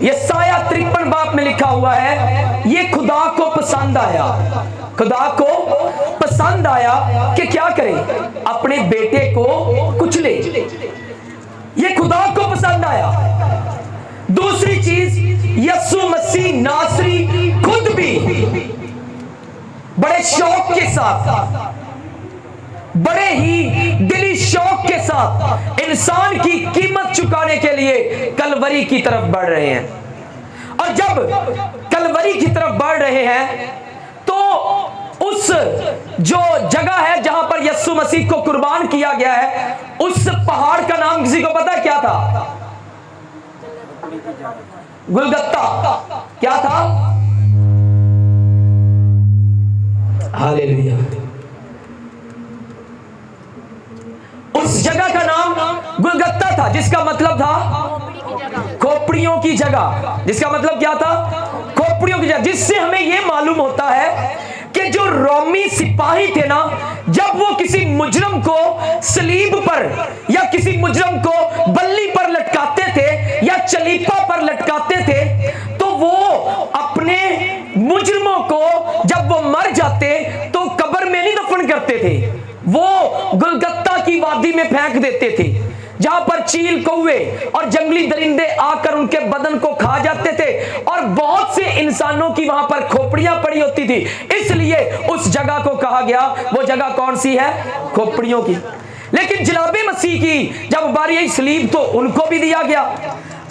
यशाया 53 बाब में लिखा हुआ है, ये खुदा को पसंद आया, खुदा को पसंद आया कि क्या करे, अपने बेटे को कुचले। ये खुदा को पसंद आया। दूसरी चीज, यीशु मसीह नासरी खुद भी बड़े शौक के साथ, बड़े ही दिली शौक के साथ इंसान की कीमत चुकाने के लिए कलवरी की तरफ बढ़ रहे हैं। और जब कलवरी की तरफ बढ़ रहे हैं तो उस जो जगह है जहां पर यीशु मसीह को कुर्बान किया गया है, उस पहाड़ का नाम किसी को पता है क्या था? गुलगत्ता। क्या था? हालेलुया। उस जगह का नाम गुलगत्ता था, जिसका मतलब था खोपड़ियों की जगह। जिसका मतलब क्या था? खोपड़ियों की जगह। जिससे हमें यह मालूम होता है कि जो रोमी सिपाही थे ना, जब वो किसी मुजरम को सलीब पर या किसी मुजरम को बल्ली पर लटकाते थे या चलीपा पर लटकाते थे, तो वो अपने मुजरमों को जब वो मर जाते तो कब्र में नहीं दफन करते थे, वो गुलगत्ता की वादी में फेंक देते थे, जहां पर चील, कौवे और जंगली दरिंदे आकर उनके बदन को खा जाते थे। और बहुत से इंसानों की वहां पर खोपड़ियां पड़ी होती थी, इसलिए उस जगह को कहा गया। वो जगह कौन सी है? खोपड़ियों की। लेकिन जनाबे मसीह की जब बारी आई सलीब, तो उनको भी दिया गया।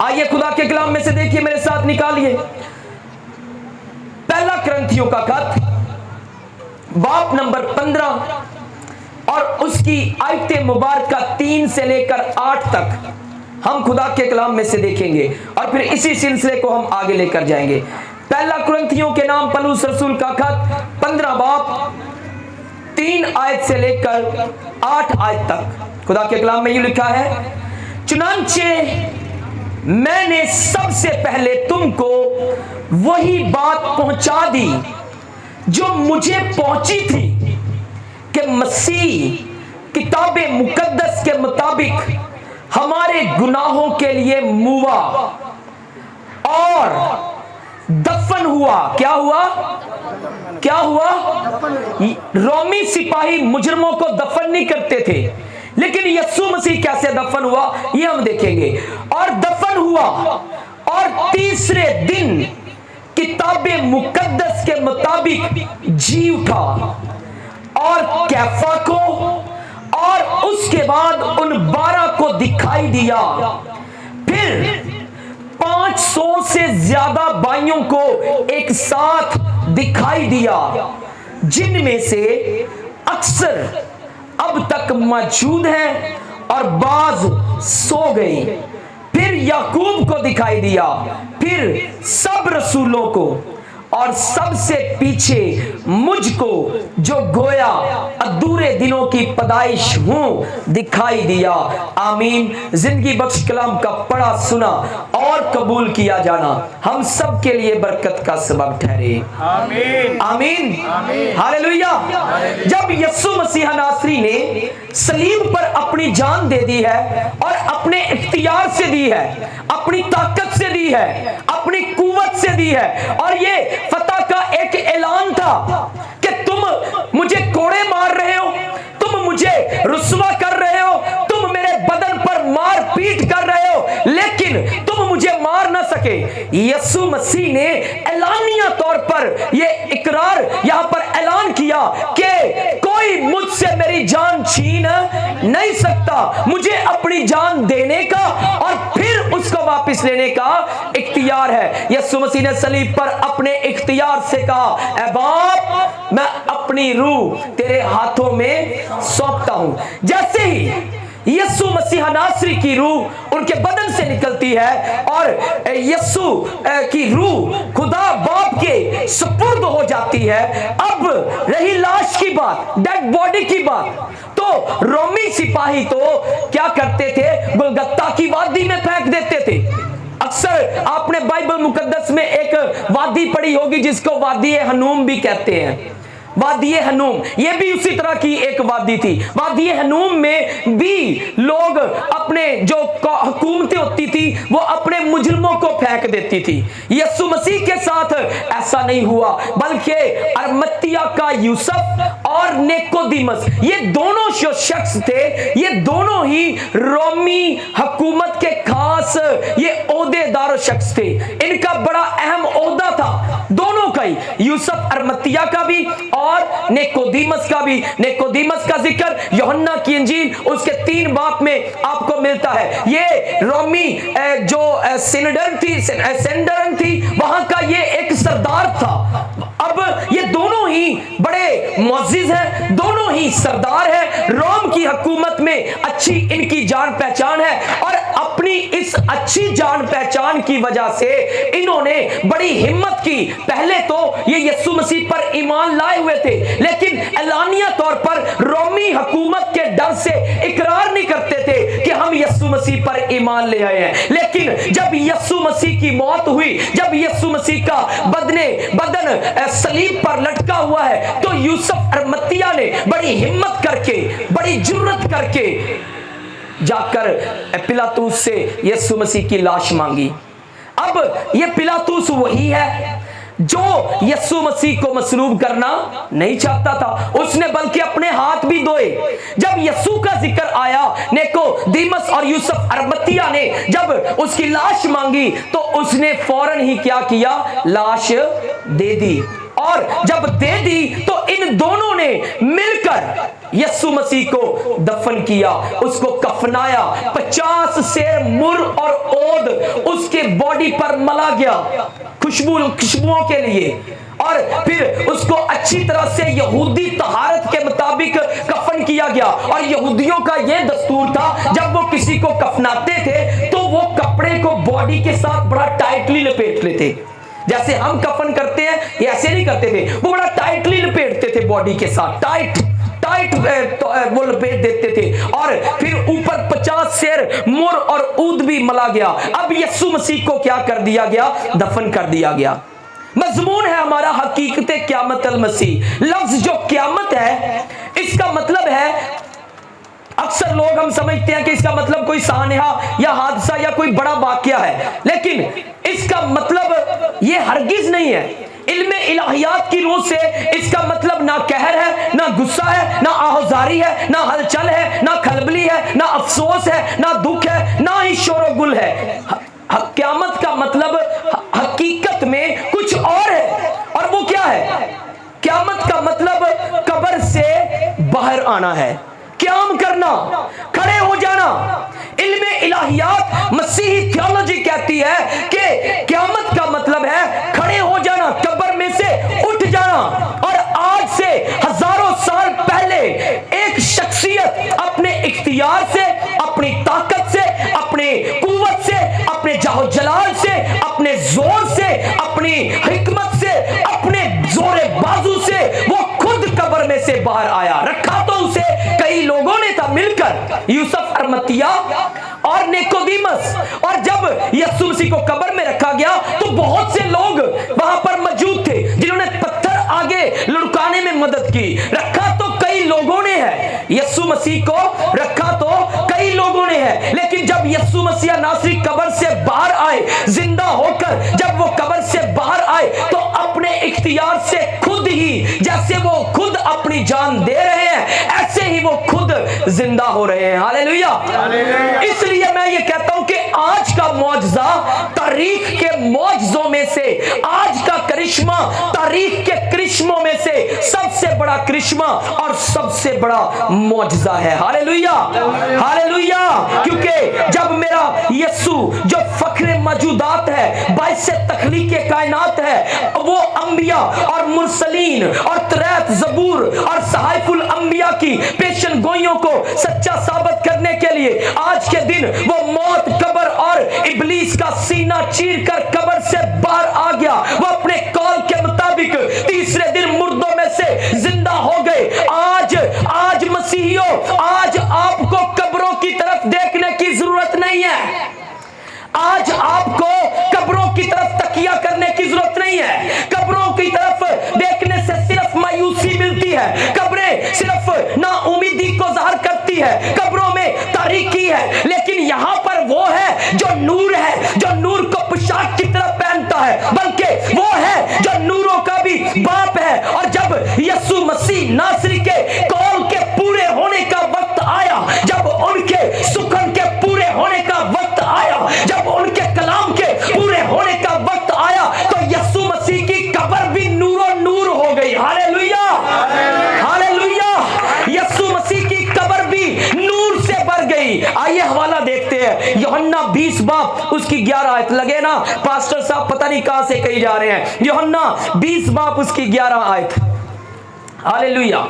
आइए खुदा के कलाम में से देखिए, मेरे साथ निकालिए पहला कुरिन्थियों का खत, बाब नंबर 15 और उसकी आयते मुबारक 3 से लेकर 8 तक हम खुदा के कलाम में से देखेंगे और फिर इसी सिलसिले को हम आगे लेकर जाएंगे। पहला कुरिन्थियों के नाम पौलुस रसूल का खत 15 बाब 3 आयत से लेकर 8 आयत तक खुदा के कलाम में यूं लिखा है, चुनांचे मैंने सबसे पहले तुमको वही बात पहुंचा दी जो मुझे पहुंची थी कि मसीह किताबे मुकद्दस के मुताबिक हमारे गुनाहों के लिए मुआ और दफन हुआ। क्या हुआ? क्या हुआ? रोमी सिपाही मुजरमों को दफन नहीं करते थे, लेकिन यीशु मसीह कैसे दफन हुआ ये हम देखेंगे। और दफन हुआ और तीसरे दिन किताबे मुकद्दस के मुताबिक जी उठा और कैफा को और उसके बाद उन 12 को दिखाई दिया। फिर 500 से ज्यादा भाइयों को एक साथ दिखाई दिया, जिनमें से अक्सर अब तक मौजूद हैं और बाज सो गए। फिर याकूब को दिखाई दिया, फिर सब रसूलों को और सबसे पीछे मुझको जो गोया अधूरे दिनों की पैदाइश हूं दिखाई दिया। आमीन। जिंदगी बख्श कलाम का पढ़ा, सुना और कबूल किया जाना हम सब के लिए बरकत का सबब ठहरे। आमीन आमीन हालेलुया। जब यीशु मसीह नासरी ने सलीब पर अपनी जान दे दी है और अपने इख्तियार से दी है, अपनी ताकत से दी है, अपनी कुव्वत से दी है, और ये फतह का एक ऐलान था कि तुम मुझे कोड़े मार रहे हो, तुम मुझे रुस्वा कर रहे हो, तुम मेरे बदन पर मार पीट कर रहे हो, लेकिन तुम मुझे मार ना सके। यीशु मसीह ने ऐलानिया तौर पर यह इकरार यहां पर ऐलान किया कि कोई मुझसे मेरी जान छीन नहीं सकता। मुझे अपनी जान देने का और फिर उसको वापस लेने का इख्तियार है। यीशु मसीह ने सलीब पर अपने इख्तियार से कहा, ऐ बाप, मैं अपनी रूह तेरे हाथों में सौंपता हूं। जैसे ही यीशु मसीह नासरी की रूह उनके बदन से निकलती है और यीशु की रूह खुदा बाप के सुपुर्द हो जाती है, अब रही लाश की बात, डेड बॉडी की बात, तो रोमी सिपाही तो क्या करते थे? गुलगत्ता की वादी में फेंक देते थे। अक्सर आपने बाइबल मुकद्दस में एक वादी पढ़ी होगी जिसको वादी हनूम भी कहते हैं। वादी हनूम, ये भी उसी तरह की एक वादी थी। वादी हनूम में भी लोग अपने जो हुकूमतें होती थी वो अपने मुजरिमों को फेंक देती थी। यीशु मसीह के साथ ऐसा नहीं हुआ, बल्कि अरमतिया का यूसुफ और निकोदेमुस, ये दोनों जो शख्स थे, ये दोनों ही रोमी हुकूमत के खास ये ओहदेदार शख्स थे। इनका बड़ा अहम ओहदा था दोनों का ही, यूसुफ अरमतिया का भी और निकोदेमुस का भी। निकोदेमुस का जिक्र यूहन्ना की इंजील उसके 3 बाब में आपको मिलता है। ये रोमी जो सेनेडर थी वहां का ये एक सरदार था। अब ये दोनों ही बड़े मुअज़्ज़िज़ हैं, दोनों ही सरदार हैं, रोम की हुकूमत में अच्छी इनकी जान पहचान है और अपनी इस अच्छी जान पहचान की वजह से इन्होंने बड़ी हिम्मत की। पहले तो ये यीशु मसीह पर ईमान लाए हुए थे, लेकिन एलानिया तौर पर रोमी हुकूमत के डर से इकरार नहीं करते थे कि हम यीशु मसीह पर ईमान ले आए हैं। लेकिन जब यीशु मसीह की मौत हुई, जब यीशु मसीह का बदन सलीब पर लटका हुआ है, तो यूसुफ अरमतिया ने बड़ी हिम्मत करके, बड़ी जुर्रत करके जाकर पिलातूस से यीशु मसीह की लाश मांगी। अब ये पिलातूस वही है जो यीशु मसीह को मसलूब करना नहीं चाहता था, उसने बल्कि अपने हाथ भी धोए। जब यीशु का जिक्र आया, निकोदेमुस और यूसुफ अरमतिया ने जब उसकी लाश मांगी तो उसने फौरन ही क्या किया, लाश दे दी। और जब दे दी तो इन दोनों ने मिलकर यीशु मसीह को दफन किया, उसको कफनाया। 50 सेर मुर और ओद उसके बॉडी पर मला गया खुशबुओं के लिए, और फिर उसको अच्छी तरह से यहूदी तहारत के मुताबिक कफन किया गया। और यहूदियों का यह दस्तूर था, जब वो किसी को कफनाते थे तो वो कपड़े को बॉडी के साथ बड़ा टाइटली लपेट लेते। जैसे हम कफन करते हैं ये ऐसे नहीं करते थे, वो बड़ा टाइटली लपेटते थे बॉडी के साथ, टाइट वो लपेट देते थे। और फिर ऊपर 50 सेर मुर और ऊद भी मला गया। अब यीशु मसीह को क्या कर दिया गया, दफन कर दिया गया। मजमून है हमारा हकीकत क़यामत अल मसीह। लफ्ज जो क़यामत है इसका मतलब है, अक्सर लोग हम समझते हैं कि इसका मतलब कोई सानहा या हादसा या कोई बड़ा वाकया है, लेकिन इसका मतलब यह हरगिज नहीं है। इल्मे इलाहियात की रूह से इसका मतलब ना कहर है, ना गुस्सा है, ना आहुजारी है, ना हलचल है, ना खलबली है, ना अफसोस है, ना दुख है, ना ही शोरगुल है। क़यामत का मतलब हकीकत में कुछ और है, और वो क्या है? क़यामत का मतलब कब्र से बाहर आना है, क़याम करना, खड़े हो जाना। इल्मे इलाहियात मसीही थियोलॉजी कहती है कि क़यामत का मतलब है खड़े हो जाना, कब्र में से उठ जाना। और आज से हजारों साल पहले एक शख्सियत अपने इख्तियार से, अपनी ताकत से, अपने कुव्वत से, अपने जाहो जलाल से, अपने जोर से, अपनी हिकमत से, अपने जोरे बाजू से वो खुद कब्र में से बाहर आया। रखा तो उसे कई लोगों ने था मिलकर, यूसुफ अरमतिया और निकोदेमुस। और जब यीशु मसीह को कब्र में रखा गया तो बहुत से लोग वहां पर मौजूद थे जिन्होंने पत्थर आगे लुढ़काने में मदद की। रखा तो कई लोगों ने है, यीशु मसीह को रखा तो कई लोगों ने है, लेकिन जब यीशु मसीह नासरी कब्र से बाहर आए, जिंदा होकर जब वो कब्र से बाहर आए तो अपने इख्तियार से खुद ही, जैसे वो खुद अपनी जान दे रहे हैं, ऐसे ही वो खुद जिंदा हो रहे हैं। हालेलुया। इसलिए मैं ये कहता हूं कि आज का मौजज़ा तारीख के मौजज़ों में से, आज का करिश्मा तारीख के करिश्मों में से सबसे बड़ा करिश्मा और सबसे बड़ा मौजज़ा है। Hallelujah, hallelujah. क्योंकि जब मेरा यीशु जो फख्रे मौजूदात है, बाइसे तख्लीक कायनात है, वो अंबिया और मुरसलीन और तरात ज़बूर और सहाइफुल अंबिया की पेशन गोइयों को सच्चा साबित करने के लिए आज के दिन वो मौत, कब्र और इब्लीस का सीना चीर कर कब्र से बाहर आ गया। वो अपने कौल के मुताबिक तीसरे दिन मुर्दों में से जिंदा हो गए। आज मसीहियों, आज आपको कब्रों की तरफ देखने की जरूरत नहीं है। आज आपको कब्रों की तरफ तकिया करने की जरूरत नहीं है। कब्रों की तरफ देखने से सिर्फ मायूसी मिलती नासरी के कौल के पूरे होने का वक्त आया, जब उनके सुखन के पूरे होने का वक्त आया, जब उनके कलाम के पूरे होने का वक्त आया, तो यीशु मसीह की कब्र भी नूरो नूर हो गई। Hallelujah, hallelujah. यीशु मसीह की कब्र भी नूर से भर गई। आइए हवाला देखते हैं, यूहन्ना 20 बाब उसकी 11 आयत। लगे ना पास्टर साहब पता नहीं कहां से कही जा रहे हैं। यूहन्ना 20 बाब उसकी 11 आयत। हालेलुया,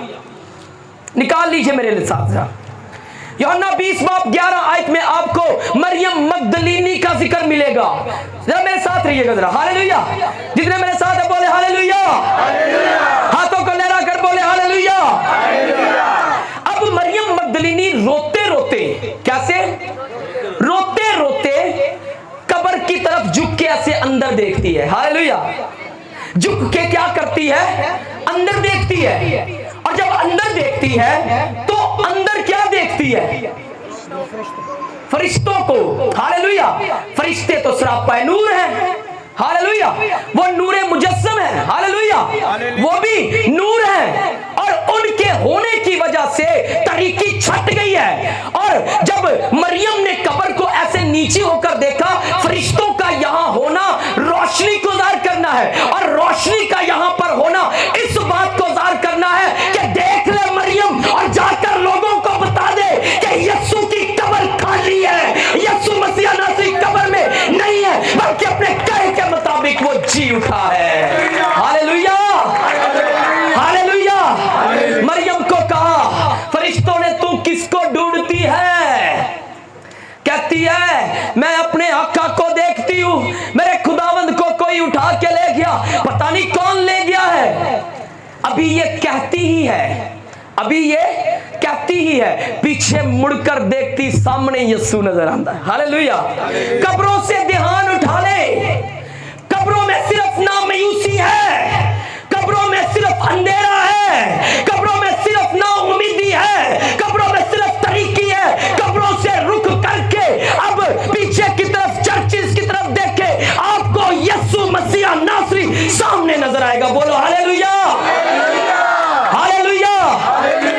निकाल लीजिए मेरे साथ। यूहन्ना 20 बाब 11 आयत में आपको मरियम मगदलीनी का जिक्र मिलेगा। जरा मेरे साथ रहिएगा जरा। हालेलुया, जितने मेरे साथ है बोले हालेलुया, हाथों को लहरा कर बोले हालेलुया। अब मरियम मगदलीनी रोते रोते, कैसे रोते रोते कब्र की तरफ झुक के ऐसे अंदर देखती है। हालेलुया, झुक के क्या करती है? अंदर देखती है। और जब अंदर देखती है तो अंदर क्या देखती है? फरिश्तों को। हालेलुया, फरिश्ते तो सरापा नूर है। हालेलुया, वो नूरे मुजस्सम है। हालेलुया, वो भी नूर है और उनके होने की वजह से तरीकी छट गई है। और जब मरियम ने कब्र को ऐसे नीचे होकर देखा, फरिश्तों का यहां होना रोशनी को ज़ाहिर करना है, और रोशनी का यहां पर होना इस बात को ज़ाहिर करना है कि देख ले मरियम और जाकर लोगों को बता दे कि यीशु की कब्र खाली है। यीशु मसीह नासरी कब्र में नहीं है, बल्कि अपने कहे के मुताबिक वो जी उठा है। Hallelujah, hallelujah. मरियम को कहा फरिश्तों ने, तू किसको ढूंढती है? कहती है मैं अपने आका को देखती हूं, मेरे खुदावंद को कोई उठा के ले गया, पता नहीं कौन ले गया है। अभी ये कहती ही है, अभी ये कहती ही है, पीछे मुड़कर देखती सामने यीशु नजर आता है। हालेलुया, कब्रों से ध्यान उठा ले। कब्रों में सिर्फ नामायूसी है, कब्रों में सिर्फ अंधेरा है, कब्रों में सिर्फ नाउम्मीदी है, कब्रों में सिर्फ तरीकी है। कब्रों से रुक करके अब पीछे की तरफ, चर्चिस की तरफ देखे, आपको यीशु मसीह नासरी सामने नजर आएगा। बोलो हालेलुया, हालेलुया।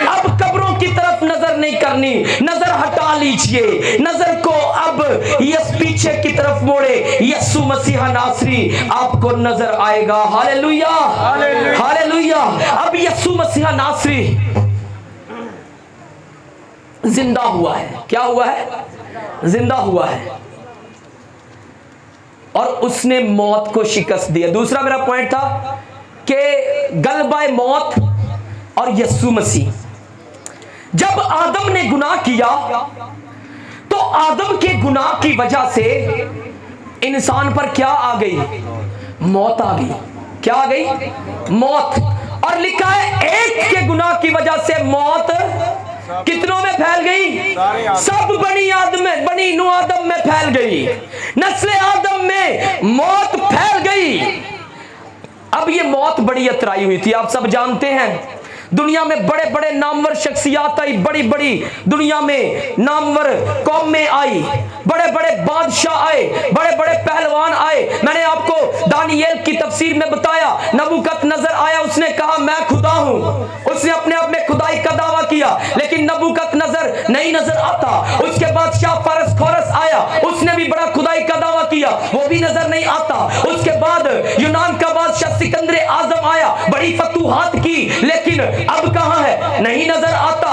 अब कब्रों की तरफ नजर नहीं करनी, नजर हटा लीजिए, नजर को अब यस पीछे की तरफ मोड़े, यीशु मसीह नासरी आपको नजर आएगा। Hallelujah, hallelujah. अब यीशु मसीह नासरी जिंदा हुआ है। क्या हुआ है? जिंदा हुआ है, और उसने मौत को शिकस्त दिया। दूसरा मेरा पॉइंट था कि गलबा मौत और यीशु मसीह। जब आदम ने गुनाह किया तो आदम के गुनाह की वजह से इंसान पर क्या आ गई? मौत आ गई। क्या आ गई? मौत। और लिखा है एक के गुनाह की वजह से मौत कितनों में फैल गई? सब बनी नू आदम में फैल गई, नस्ल आदम में मौत फैल गई। अब ये मौत बड़ी अतराई हुई थी, आप सब जानते हैं। दुनिया में बड़े बड़े नामवर शख्सियात आई, बड़ी बड़ी दुनिया में नामवर कौमें आई, बड़े बड़े बादशाह आए, बड़े बड़े पहलवान आए। मैंने आपको दानियेल की तफसीर में बताया, नबूकदनेस्सर आया, उसने कहा मैं खुदा हूं, उसने अपने आप में खुदाई का दावा किया, लेकिन नबूकदनेस्सर नहीं नजर आता। उसके बाद शाह फारस खोरस आया, उसने भी बड़ा खुदाई का दावा किया, वो भी नजर नहीं आता। उसके बाद यूनान का बादशाह सिकंदर आजम आया, बड़ी फतूहात की, लेकिन अब कहां है? नहीं नजर आता।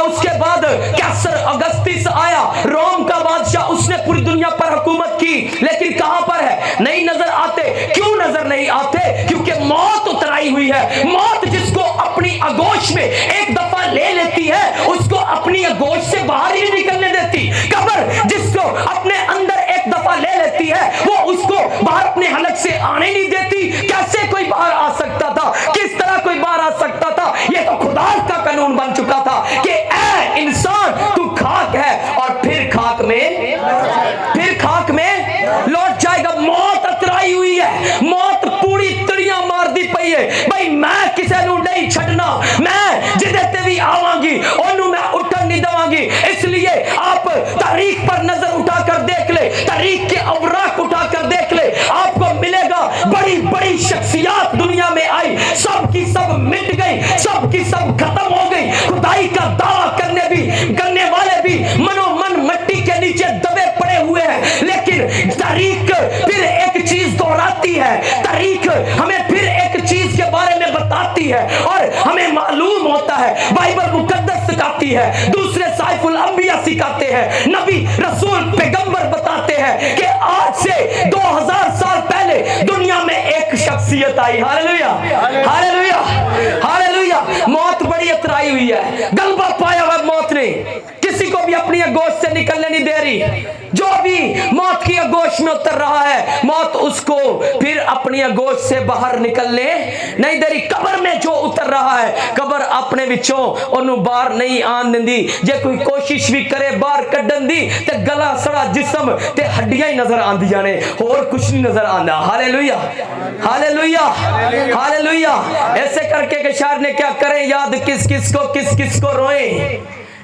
उसके बाद कैसर अगस्तिस आया, रोम का बादशाह, उसने पूरी दुनिया पर हुकूमत की, लेकिन कहां पर है? नहीं नजर आते। क्यों नजर नहीं आते? क्योंकि मौत उतराई हुई है। मौत जिसको अपनी आगोश में एक दफा ले लेती है, उसको अपनी आगोश से बाहर ही नहीं निकलने देती। कब्र जिसको अपने अंदर एक दफा ले लेती है, वो उसको बाहर अपने हलक से आने नहीं देती। कैसे कोई बाहर आ सकता था? किस तरह कोई बाहर आ सकता था? ये तो खुदा का कानून बन चुका था कि ऐ इंसान तू खाक है और फिर खाक में लौट जाएगा। मौत अतराई हुई है, मौत पूरी तड़ियां मार दी पई है। भाई मैं किसी नू नहीं छड़ना, मैं जिदे ते भी आवांगी ओनू मैं उठन नहीं देवांगी। इसलिए आप तारीख पर नजर उठाकर देख ले, तारीख के अवराक उठाकर देख ले, आपको मिलेगा बड़ी बड़ी शख्सियात दुनिया में आई, सब की सब मिट गई, सब की सब खत्म हो गई। खुदाई का दावा करने वाले भी मनोमन मट्टी के नीचे दबे पड़े हुए हैं। लेकिन तारीख फिर एक चीज दोहराती है, तारीख हमें फिर एक चीज के बारे में बताती है और हमें मालूम होता है, बाइबल मुकद्दस सिखाती है, दूसरे साइफुल अंबिया सिखाते हैं, नबी रसूल पैगंबर बताते हैं कि आज से 2000 साल पहले दुनिया में एक शख्सियत आई। Hallelujah, hallelujah, hallelujah. मौत बड़ी अतराई हुई है, गलबा पाया हुआ मौत ने, किसी को भी अपनी गोश्त से निकलने नहीं दे रही। जो भी मौत की गोश्त में उतर रहा है, मौत उसको फिर अपनी गोश्त से बाहर निकलने नहीं दे रही। कब्र में जो उतर रहा है, कब्र अपने विचों ओनू बाहर नहीं आन देंदी। जे कोई कोशिश भी करे बाहर कड्डन दी ते गला सड़ा जिस्म ते हड्डियां ही नजर आंदियां ने, और कुछ नहीं नजर आंदा। Hallelujah, hallelujah, hallelujah. ऐसे करके के शायर ने क्या करें याद, किस किस को रोए।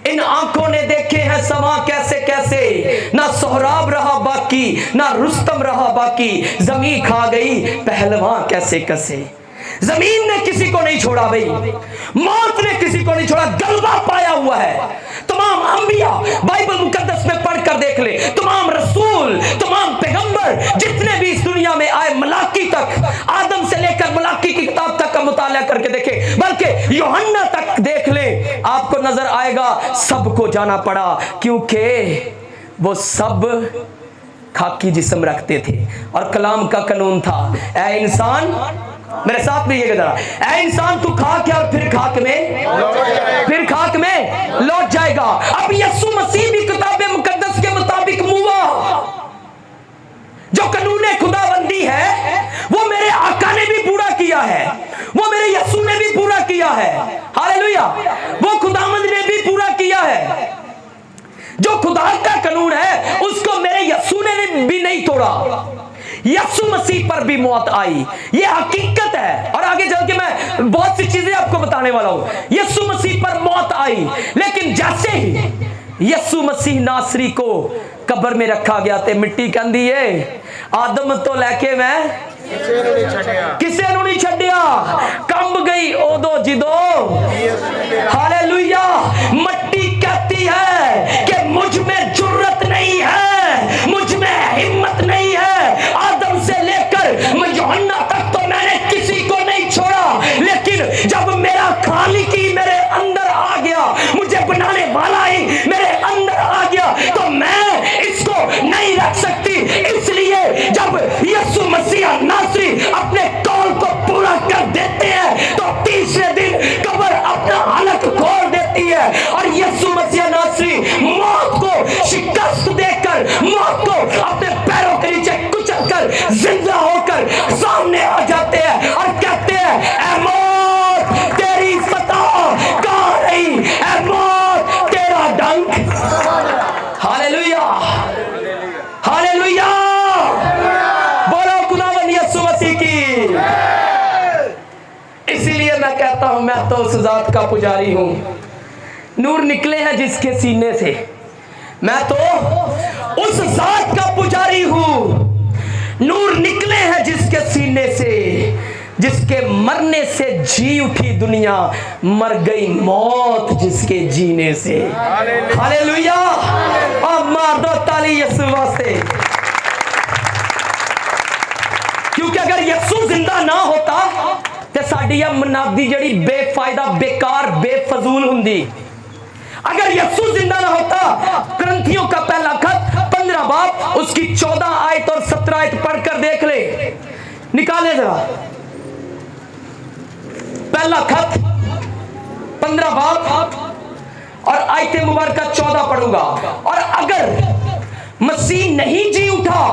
इन आंखों ने देखे हैं समा कैसे कैसे, ना सोहराब रहा बाकी ना रुस्तम रहा बाकी, जमीन खा गई पहलवान कैसे कैसे। जमीन ने किसी को नहीं छोड़ा भाई, मौत ने किसी को नहीं छोड़ा, गलबा पाया हुआ है। तमाम अंबिया बाइबल मुकद्दस में पढ़कर देख ले, तमाम रसूल, तमाम पैगंबर जितने भी इस दुनिया में आए, मलाकी तक, आदम से लेकर मलाकी की किताब तक का मुताला करके देखे, बल्कि यूहन्ना तक देख ले, आपको नजर आएगा सबको जाना पड़ा, क्योंकि वो सब खाकी जिस्म रखते थे और कलाम का कानून था, ऐ इंसान, मेरे साथ में ये जरा, ऐ इंसान तू खाक है और फिर खाक में लौट जाएगा। अब यीशु मसीह भी किताब मुकद्दस के मुताबिक मुआ, जो कानून खुदाबंदी है वो मेरे आका ने भी पूरा किया है, वो मेरे यीशु ने भी पूरा किया है। हालेलुया, वो खुदावंद ने भी पूरा किया है। जो खुदा का कानून है उसको मेरे यीशु ने भी नहीं तोड़ा। यीशु मसीह पर भी मौत आई, ये हकीकत है, और आगे चल के मैं बहुत सी चीजें आपको बताने वाला हूं। यीशु मसीह पर मौत आई, लेकिन जैसे ही यीशु मसीह नासरी को कब्र में रखा गया थे, मिट्टी कहंदी है आदम तो लेके मैं किसे नु नहीं छड्डिया, कंब गई ओदो जिदो। हालेलुया, मट्टी कहती है कि मुझ में जुर्रत नहीं है, मुझ में हिम्मत नहीं है। आदम से लेकर यूहन्ना तक तो मैंने किसी को नहीं छोड़ा, लेकिन जब मेरा खालिक ही मेरे अंदर आ गया, मुझे बनाने वाला ही मेरे अंदर आ गया, तो मैं इसको नहीं रख सकती। इसलिए जब यीशु मसीह नासरी अपने कौल को पूरा कर देते हैं, तो तीसरे दिन कब्र अपना हलक खोल देती है और यीशु मसीह नासरी मौत को शिकस्त देकर, मौत को अपने पैरों के नीचे कुचलकर जिंदा होकर सामने आ जाते हैं और कहते हैं, ऐ मौत तेरी फतह कहां रही, ऐ मौत तेरा डंक। हालेलुया, हालेलुया, बोलो खुदावंद यीशु मसीह की। इसीलिए मैं कहता हूं, मैं तो उस जात का पुजारी हूं, नूर निकले हैं जिसके सीने से, मैं तो उस जात का पुजारी हूं, नूर निकले हैं जिसके सीने से, जिसके मरने से जी उठी दुनिया, मर गई मौत जिसके जीने से। हालेलुया, अब मार दो ताली यीशु वास्ते, क्योंकि अगर यीशु जिंदा ना होता तो साडी मनादी जड़ी बेफायदा बेकार बेफजूल हुंदी। अगर यीशु जिंदा ना होता, ग्रंथियों का पहला खत 15 बाब उसकी 14 आयत और 17 आयत पढ़कर देख ले, निकाले जरा। पहला खत 15 बाब और आयत मुबारक 14 पढ़ूंगा। और अगर मसीह नहीं जी उठा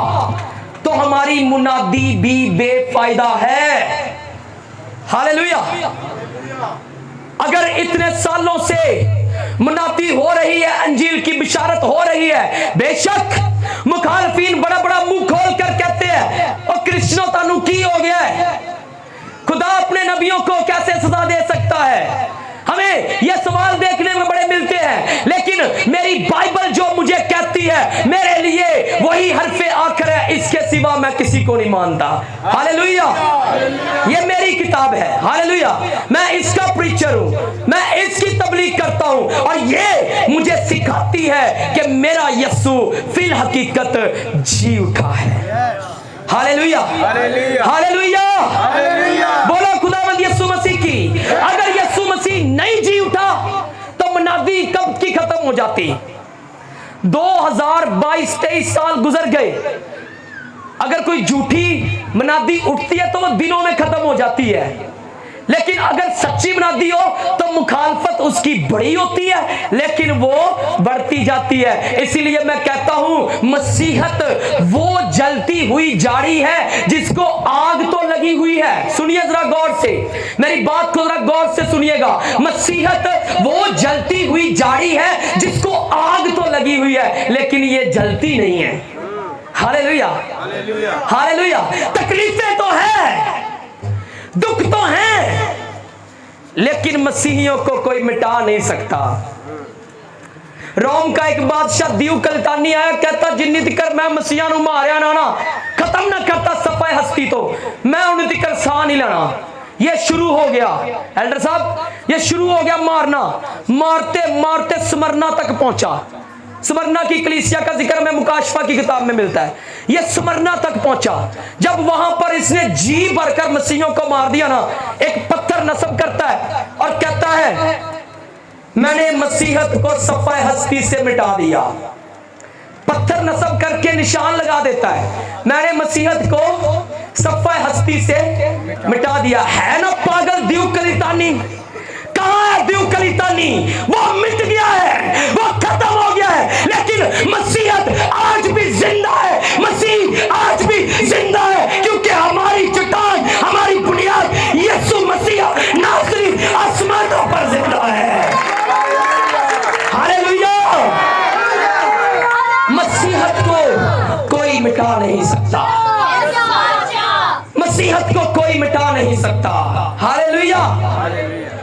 तो हमारी मुनादी भी बेफायदा है। हालेलुया, अगर इतने सालों से मुनादी हो रही है, अंजील की बिशारत हो रही है, बेशक मुखालफीन बड़ा बड़ा मुंह खोल कर कहते हैं और क्रिश्चियनों तानू की हो गया है, खुदा अपने नबियों को कैसे सजा दे सकता है, हम हमें ये सवाल देखने में बड़े मिलते हैं, लेकिन मेरी बाइबल जो मुझे कहती है मेरे लिए वही हरफे आखिर है, इसके सिवा मैं किसी को नहीं मानता। हालेलुया, ये मेरी किताब है। हालेलुया, मैं इसका प्रीचर हूं, मैं इसकी तबलीग करता हूं और ये मुझे सिखाती है कि मेरा यीशु फिल हकीकत जी उठा है। हालेलुया, हालेलुया, बोलो खुदावंद यीशु मसीह की। अगर यीशु मसीह नहीं जी उठा तो मनादी कब की खत्म हो जाती। 2022-23 साल गुजर गए, अगर कोई झूठी मनादी उठती है तो वो दिनों में खत्म हो जाती है, लेकिन अगर सच्ची मनादी हो तो मुखालफत उसकी बड़ी होती है लेकिन वो बढ़ती जाती है। इसीलिए मैं कहता हूं मसीहत वो जलती हुई जाड़ी है जिसको आग तो लगी हुई है। सुनिए जरा गौर से, मेरी बात को जरा गौर से सुनिएगा। मसीहत वो जलती हुई जाड़ी है जिसको आग तो लगी हुई है लेकिन ये जलती नहीं है। Hallelujah, hallelujah. तकलीफें तो है, दुख तो है, लेकिन मसीहियों को कोई मिटा नहीं सकता। रोम का एक बादशाह दीव कलतानी आया, कहता जिन्नी तिकर मैं मसीहा नू मारिया ना खत्म ना करता सफाई हस्ती तो मैं उन्हें तिकर साह नहीं लेना। ये शुरू हो गया एल्डर साहब, ये शुरू हो गया मारना, मारते मारते स्मरना तक पहुंचा। स्मरना की कलीसिया का जिक्र में मुकाशफा की किताब में मिलता है। यह स्मरना तक पहुंचा, जब वहां पर इसने जी भरकर मसीहियों को मार दिया ना, एक पत्थर नस्ब करता है और कहता है मैंने मसीहत को सफाई हस्ती से मिटा दिया। पत्थर नस्ब करके निशान लगा देता है, मैंने मसीहत को सफाई हस्ती से मिटा दिया। है ना पागल दीव कलितानी, कहां है दीव कलितानी? वो मिट गया है, वो खत्म हो गया है, लेकिन मसीहत आज भी जिंदा है। मसीह आज भी जिंदा है क्योंकि हमारी चट्टान, हमारी बुनियाद यीशु मसीह नासरी आसमानों पर जिंदा है। हालेलुया, मसीहत को कोई मिटा नहीं सकता, मसीहत को कोई मिटा नहीं सकता। Hallelujah,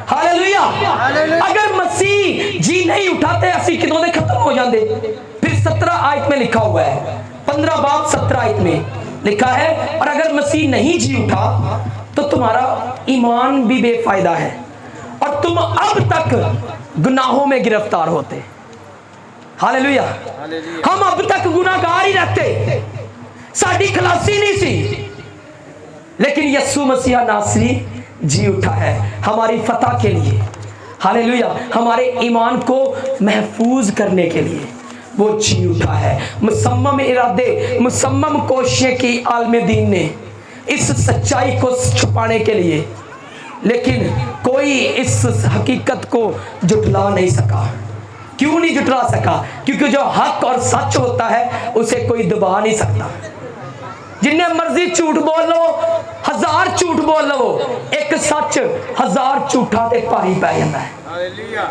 hallelujah. अगर मसीह जी नहीं उठाते असी कितने खत्म हो जाते। फिर 17 आयत में लिखा हुआ है, 15 बाब 17 आयत में लिखा है और अगर मसीह नहीं जी उठा तो तुम्हारा ईमान भी बेफायदा है और तुम अब तक गुनाहों में गिरफ्तार होते। हालेलुया, हम अब तक गुनाहगार ही रहते, साड़ी खलासी नहीं सी, लेकिन यीशु मसीह नासरी जी उठा है हमारी फतह के लिए। हालेलुया, हमारे ईमान को महफूज करने के लिए वो जी उठा है। मुसम्मम इरादे, मुसम्मम कोशिशें की आलम दीन ने इस सच्चाई को छुपाने के लिए, लेकिन कोई इस हकीकत को जुटला नहीं सका। क्यों नहीं जुटला सका? क्योंकि जो हक और सच होता है उसे कोई दबा नहीं सकता। जिन्ने मर्जी झूठ बोल लो, 1000 झूठ बोल लो, एक सच 1000 झूठा ते भारी पै जाता है।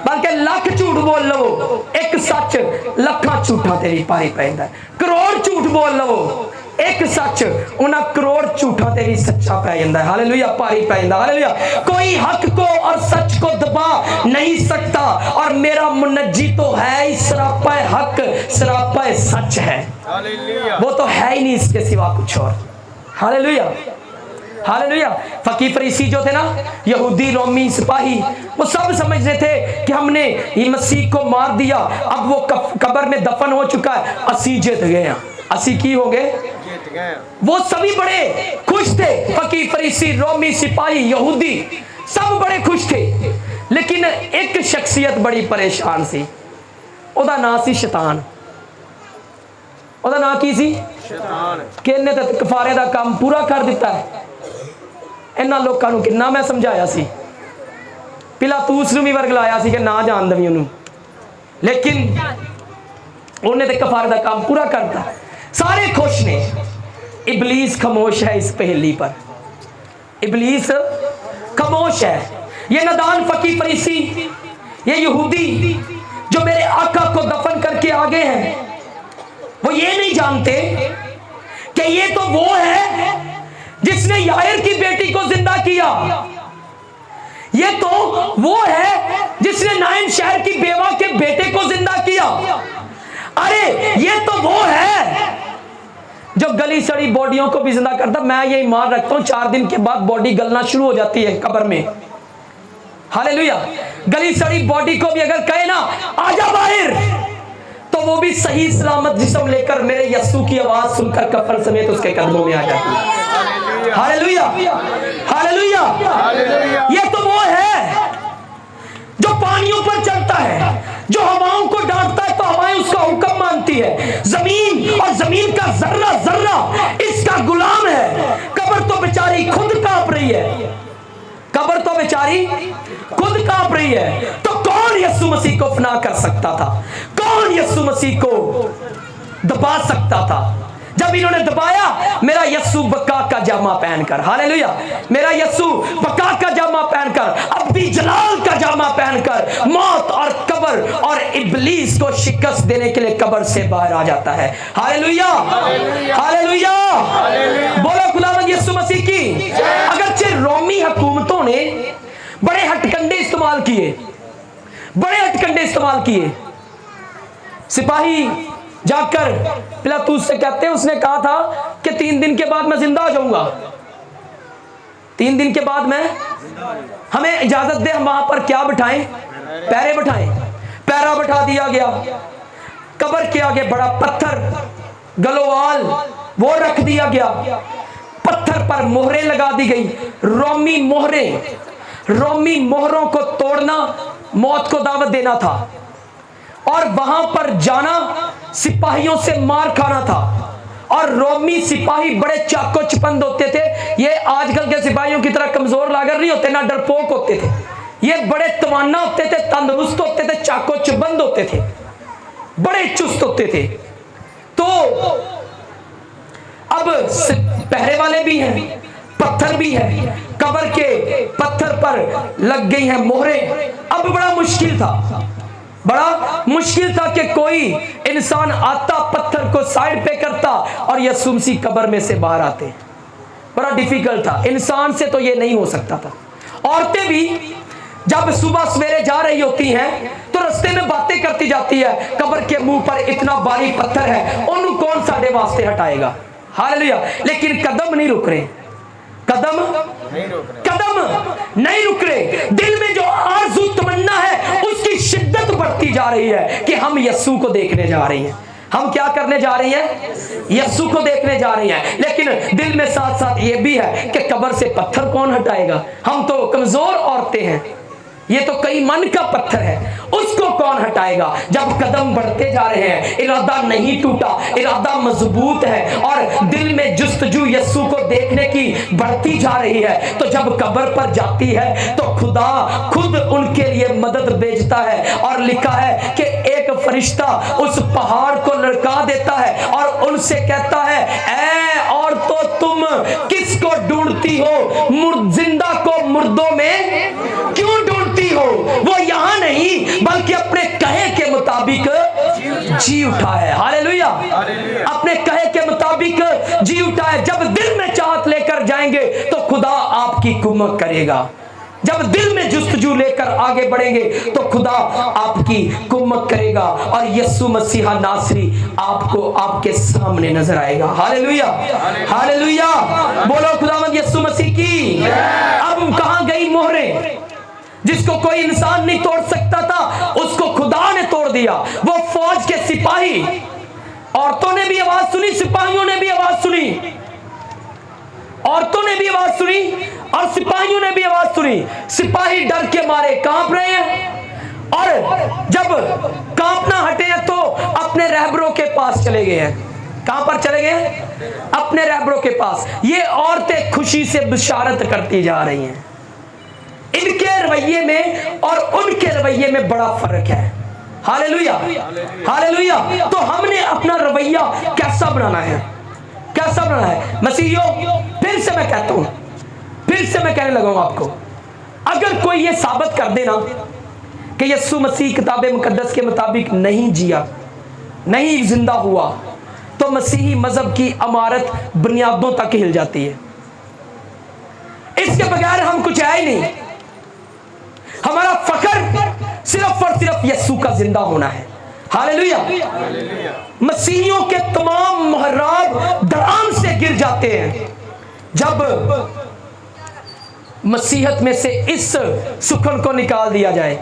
बल्कि लाख झूठ बोल लो, एक सच लखा झूठा ते भी भारी पै जाता है। करोड़ झूठ बोल लो, एक सच उन्हें करोड़ झूठा ते भी सच्चा पै जाता है। हालेलुया, भारी पै जाता है। हालेलुया, कोई हक को और सच को दबा नहीं सकता और मेरा मुनज्जी तो है ही सरापा हक, सरापा सच है, वो तो है ही नहीं इसके सिवा कुछ और। Hallelujah, hallelujah. फकीर फरीसी जो थे ना, यहूदी रोमी सिपाही, वो सब समझ रहे थे कि हमने ये मसीह को मार दिया, अब वो कब्र में दफन हो चुका है, असी जीत गए हैं। असी की हो गए? वो सभी बड़े खुश थे, फकीर फरीसी रोमी सिपाही यहूदी सब बड़े खुश थे, लेकिन एक शख्सियत बड़ी परेशान सी, ओदा नाम सी शैतान। ओदा नाम की सी? शैतान। किन्ने ते कफारे दा काम पूरा कर दिता है। इन्हां लोकां नूं किन्ना मैं समझाया सी, पिलातूस नूं भी वरगलाया सी कि ना जान दवी उन्होंने, लेकिन उन्हें ते कफारे दा काम पूरा करता। सारे खुश ने, इबलीस खामोश है इस पहेली पर। इबलीस खामोश है। ये नादान फकीर फरीसी, ये यहूदी जो मेरे आका को दफन करके आ गए हैं, वो ये नहीं जानते कि ये तो वो है जिसने यायर की बेटी को जिंदा किया। ये तो वो है जिसने नाइन शहर की बेवा के बेटे को जिंदा किया। अरे ये तो वो है जो गली सड़ी बॉडियों को भी जिंदा करता। मैं ये ईमान रखता हूं 4 दिन के बाद बॉडी गलना शुरू हो जाती है कब्र में। हालेलुया। गली सड़ी बॉडी को भी अगर कहे ना आजा बाहर, तो वो भी सही सलामत जिस्म लेकर मेरे यस्सु की आवाज सुनकर कफन समेत उसके कदमों में आ जाती है। Hallelujah, hallelujah. ये तो वो है जो पानियों पर चलता है, जो हवाओं को डांटता है तो हवाएं उसका हुक्म मानती है। जमीन और जमीन का जर्रा जर्रा इसका गुलाम है। कब्र तो बेचारी खुद कांप रही है, कब्र तो बेचारी खुद कांप रही है। तो कौन यीशु मसीह को फना कर सकता था? कौन यीशु मसीह को दबा सकता था? जब इन्होंने दबाया, मेरा यीशु बका का जामा पहनकर, हालेलुया, मेरा यीशु बका का जामा पहनकर, अब्दी जलाल का जामा पहनकर मौत और कब्र और इब्लीस को शिकस्त देने के लिए कब्र से बाहर आ जाता है। Hallelujah, hallelujah. बोलो खुदावंद यीशु मसीह की। अगरचे रोमी हुकूमतों ने बड़े हथकंडे इस्तेमाल किए, बड़े हथकंडे इस्तेमाल किए। सिपाही जाकर पिलातूस से कहते हैं, उसने कहा था कि 3 दिन के बाद मैं जिंदा हो जाऊंगा, 3 दिन के बाद मैं, हमें इजाजत दे हम वहां पर क्या बिठाएं? पैरे बिठाएं। पैरा बिठा दिया गया। कब्र के आगे बड़ा पत्थर गलोवाल वो रख दिया गया। पत्थर पर मोहरें लगा दी गई, रोमी मोहरें। रोमी मोहरों को तोड़ना मौत को दावत देना था, और वहां पर जाना सिपाहियों से मार खाना था। और रोमी सिपाही बड़े चाको चपंद होते थे। ये आजकल के सिपाहियों की तरह कमजोर लागर नहीं होते, ना डरपोक होते थे। ये बड़े तवाना होते थे, तंदुरुस्त होते थे, चाको चबंद होते थे, बड़े चुस्त होते थे। तो अब पहरे वाले भी हैं, पत्थर भी है, कब्र के पत्थर पर लग गई हैं मोहरें। अब बड़ा मुश्किल था, बड़ा मुश्किल था कि कोई इंसान आता, पत्थर को साइड पे करता और यीशु मसीह कब्र में से बाहर आते। बड़ा डिफिकल्ट था, इंसान से तो ये नहीं हो सकता था। औरतें भी जब सुबह सवेरे जा रही होती हैं तो रास्ते में बातें करती जाती है, कब्र के मुंह पर इतना भारी पत्थर है, उन्हें कौन साढ़े वास्ते हटाएगा। हालेलुया। लेकिन कदम नहीं रुक रहे, कदम नहीं रुक रहे। दिल में जो आरज़ू तमन्ना है उसकी शिद्दत बढ़ती जा रही है कि हम यीशु को देखने जा रहे हैं। हम क्या करने जा रही हैं? यीशु को देखने जा रही हैं। लेकिन दिल में साथ साथ ये भी है कि कब्र से पत्थर कौन हटाएगा? हम तो कमजोर औरतें हैं, ये तो कई मन का पत्थर है, उसको कौन हटाएगा? जब कदम बढ़ते जा रहे हैं, इरादा नहीं टूटा, इरादा मजबूत है और दिल में जुस्तजू यीशु को देखने की बढ़ती जा रही है, तो जब कब्र पर जाती है तो खुदा खुद उनके लिए मदद भेजता है। और लिखा है कि एक फरिश्ता उस पहाड़ को लड़का देता है और उनसे कहता है, ऐ और तो तुम किसको ढूंढती हो? जिंदा को मुर्दों में क्यों ढूंढती हो? वो यहां नहीं बल्कि अपने कहे के मुताबिक जी उठा है। हालेलुया। अपने कहे के मुताबिक जी उठा है। जब दिल में चाहत लेकर जाएंगे तो खुदा आपकी कुमक करेगा। जब दिल में जुस्तजू लेकर आगे बढ़ेंगे तो खुदा आपकी कुमक करेगा और यीशु मसीह नासरी आपको आपके सामने नजर आएगा। Hallelujah, hallelujah. बोलो खुदावंद यीशु मसीह की। अब कहां गई मोहरें? जिसको कोई इंसान नहीं तोड़ सकता था उसको खुदा ने तोड़ दिया। वो फौज के सिपाही, औरतों ने भी आवाज सुनी, सिपाहियों ने भी आवाज सुनी, औरतों ने भी आवाज सुनी और सिपाहियों ने भी आवाज सुनी। सिपाही डर के मारे कांप रहे हैं और जब कांपना हटे हैं तो अपने रहबरों के पास चले गए हैं। कहां पर चले गए? अपने रहबरों के पास। ये औरतें खुशी से बिशारत करती जा रही हैं। इनके रवैये में और उनके रवैये में बड़ा फर्क है। Hallelujah, hallelujah. तो हमने अपना रवैया कैसा बनाना है? कैसा बनाना है? मसीहियों, फिर से मैं कहता हूं, फिर से मैं कहने लगा हूं आपको, अगर कोई ये साबित कर देना कि यीशु मसीह किताब मुकद्दस के मुताबिक नहीं जिया, नहीं जिंदा हुआ, तो मसीही मजहब की इमारत बुनियादों तक हिल जाती है। इसके बगैर हम कुछ है ही नहीं। हमारा फख्र सिर्फ और सिर्फ यीशु का जिंदा होना है। हालेलुया। मसीहियों के तमाम महराब धड़ाम से गिर जाते हैं जब मसीहत में से इस सुखन को निकाल दिया जाए,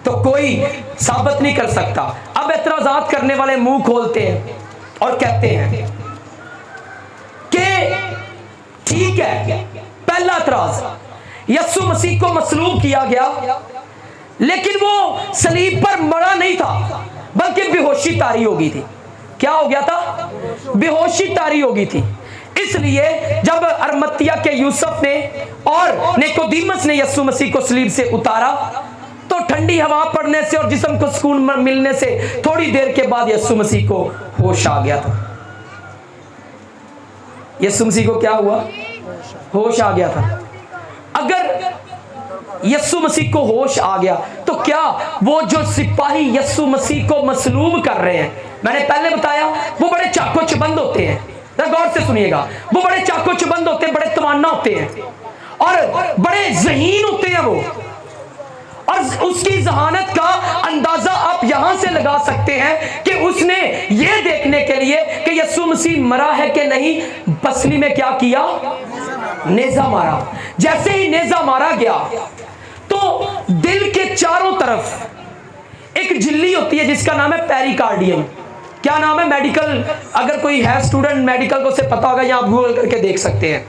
तो कोई साबित नहीं कर सकता। अब एतराजात करने वाले मुंह खोलते हैं और कहते हैं कि ठीक है, पहला एतराज, यीशु मसीह को मसलूब किया गया, लेकिन वो सलीब पर मरा नहीं था, बल्कि बेहोशी तारी हो गई थी। क्या हो गया था? बेहोशी तारी हो गई थी। इसलिए जब अरमतिया के यूसुफ ने और निकोदेमुस ने यीशु मसीह को सलीब से उतारा, तो ठंडी हवा पड़ने से और जिस्म को सुकून मिलने से थोड़ी देर के बाद यीशु मसीह को होश आ गया था। यीशु मसीह को क्या हुआ? होश आ गया था। अगर यीशु मसीह को होश आ गया, तो क्या वो जो सिपाही यीशु मसीह को मसलूब कर रहे हैं, मैंने पहले बताया वो बड़े चाको चबंद होते हैं, गौर से सुनिएगा, वो बड़े चाको चबंद होते हैं, बड़े तमन्ना होते हैं और बड़े ज़हीन होते हैं वो, और उसकी जहानत का अंदाजा आप यहां से लगा सकते हैं कि उसने ये देखने के लिए कि यीशु मसीह मरा है कि नहीं, पसली में क्या किया? नेजा मारा। जैसे ही नेजा मारा गया, तो दिल के चारों तरफ एक झिल्ली होती है जिसका नाम है पेरिकार्डियम। क्या नाम है? मेडिकल, अगर कोई है स्टूडेंट मेडिकल को से पता होगा, या आप गूगल करके देख सकते हैं,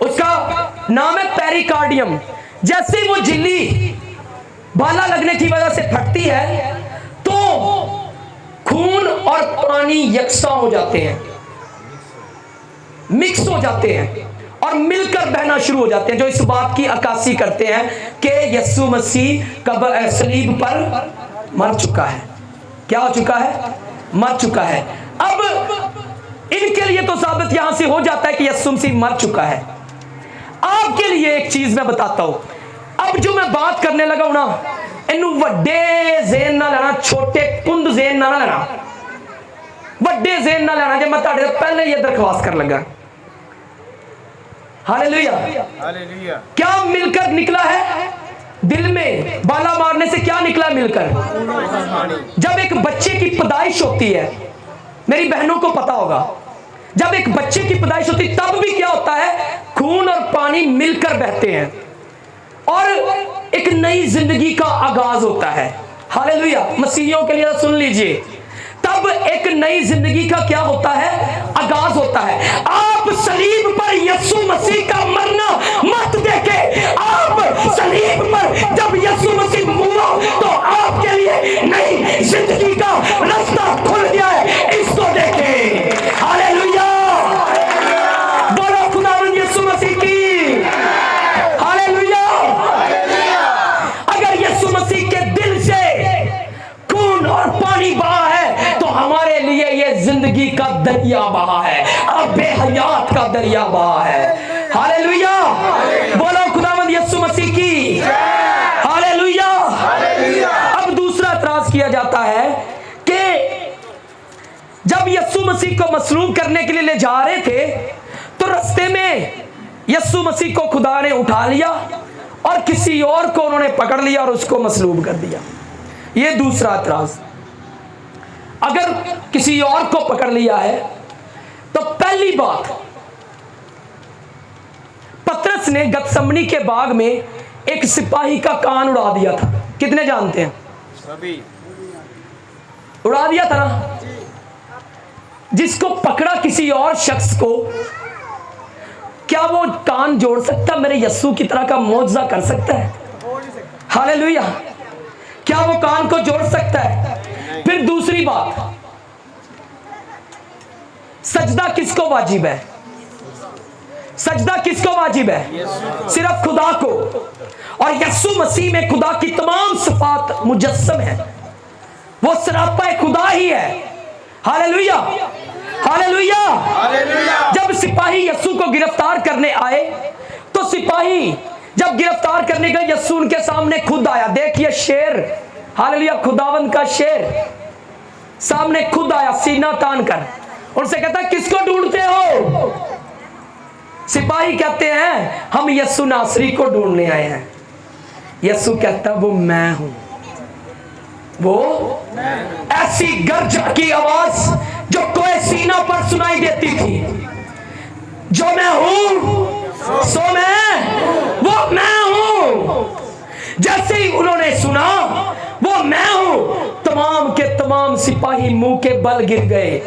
उसका नाम है पेरिकार्डियम। जैसे ही वो झिल्ली भाला लगने की वजह से फटती है, तो खून और पानी यकसा हो जाते हैं, मिक्स हो जाते हैं और मिलकर बहना शुरू हो जाते हैं, जो इस बात की अक्कासी करते हैं कि यीशु मसीह कब्र सलीब पर मर चुका है। क्या हो चुका है? मर चुका है। अब इनके लिए तो साबित यहां से हो जाता है कि यीशु मसीह मर चुका है। आपके लिए एक चीज मैं बताता हूं। अब जो मैं बात करने लगा हूं ना, इनू वड्डे ज़हन ना लेना, छोटे कुंद ज़हन ना लेना, वड्डे ज़हन ना लेना। जब मैं ताड़े पहले ये दरख्वास्त कर लगा। हालेलुया। हालेलुया। क्या मिलकर निकला है? दिल में बाला मारने से क्या निकला मिलकर? जब एक बच्चे की पैदाइश होती है, मेरी बहनों को पता होगा, जब एक बच्चे की पैदाइश होती है तब भी क्या होता है? खून और पानी मिलकर बहते हैं और एक नई जिंदगी का आगाज होता है। हालेलुया। मसीहियों के लिए सुन लीजिए, तब एक नई जिंदगी का क्या होता है? आगाज होता है। आप सलीब पर यीशु मसीह का मरना मत देखें। आप सलीब पर जब यीशु मसीह मरा, तो आपके लिए नई जिंदगी का रास्ता खुल गया है। इसको देखें। हालेलुया। बोलो खुदावंद यीशु मसीह की। हालेलुया। अगर यीशु मसीह के दिल से खून और पानी बहा है, तो हमारे लिए ये जिंदगी का दरिया बहा है, अब बेहयात का दरिया बहा है। हालेलुया। बोलो खुदावंद यीशु मसीह की। हालेलुया। अब दूसरा एतराज किया जाता है कि जब यीशु मसीह को मसलूब करने के लिए ले जा रहे थे, तो रास्ते में यीशु मसीह को खुदा ने उठा लिया और किसी और को उन्होंने पकड़ लिया और उसको मसलूब कर दिया। ये दूसरा एतराज। अगर किसी और को पकड़ लिया है, तो पहली बात, पतरस ने गतसमनी के बाग में एक सिपाही का कान उड़ा दिया था। कितने जानते हैं? सभी उड़ा दिया था ना। जिसको पकड़ा किसी और शख्स को, क्या वो कान जोड़ सकता? मेरे यीशु की तरह का मौजज़ा कर सकता है? हालेलुया। क्या वो कान को जोड़ सकता है? फिर दूसरी बात, सजदा किसको वाजिब है? सजदा किसको वाजिब है? सिर्फ खुदा को। और यीशु मसीह में खुदा की तमाम सिफात मुजस्सम है, वो सरापा खुदा ही है। हालेलुया। हालेलुया। जब सिपाही यीशु को गिरफ्तार करने आए, तो सिपाही जब गिरफ्तार करने गए, यीशु उनके सामने खुद आया। देखिए शेर, हालेलुया, खुदावंद का शेर सामने खुद आया सीना तान कर। उनसे कहता किसको ढूंढते हो? सिपाही कहते हैं हम यीशु नासरी को ढूंढने आए हैं। यीशु कहता वो मैं हूं, वो ऐसी गर्जन की आवाज जो कोई सीना पर सुनाई देती थी, जो मैं हूं सो वो मैं हूं। जैसे ही उन्होंने सुना वो मैं हूं, तमाम के तमाम सिपाही मुंह के बल गिर गए।